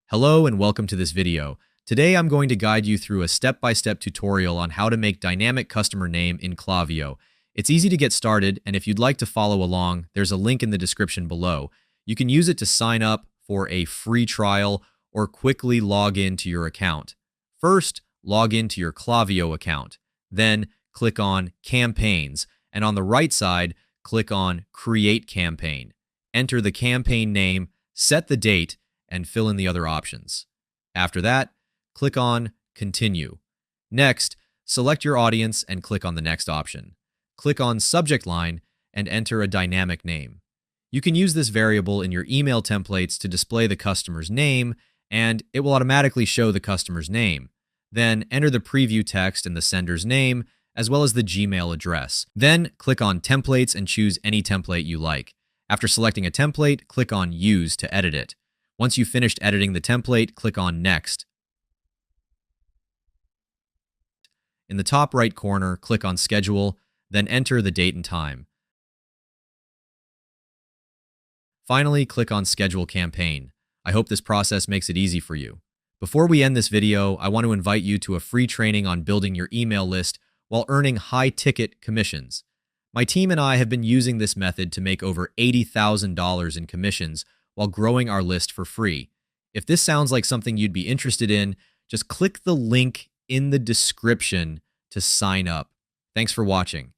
Hello and welcome to this video. Today I'm going to guide you through a step-by-step tutorial on how to make dynamic customer name in Klaviyo. It's easy to get started, and if you'd like to follow along, there's a link in the description below. You can use it to sign up for a free trial or quickly log into your account. First, log into your Klaviyo account. Then click on Campaigns, and on the right side, click on Create Campaign. Enter the campaign name, set the date, and fill in the other options. After that, click on Continue. Next, select your audience and click on the next option. Click on Subject Line and enter a dynamic name. You can use this variable in your email templates to display the customer's name, and it will automatically show the customer's name. Then enter the preview text and the sender's name, as well as the Gmail address. Then click on Templates and choose any template you like. After selecting a template, click on Use to edit it. Once you've finished editing the template, click on Next. In the top right corner, click on Schedule, then enter the date and time. Finally, click on Schedule Campaign. I hope this process makes it easy for you. Before we end this video, I want to invite you to a free training on building your email list while earning high-ticket commissions. My team and I have been using this method to make over $80,000 in commissions while growing our list for free. If this sounds like something you'd be interested in, just click the link in the description to sign up. Thanks for watching.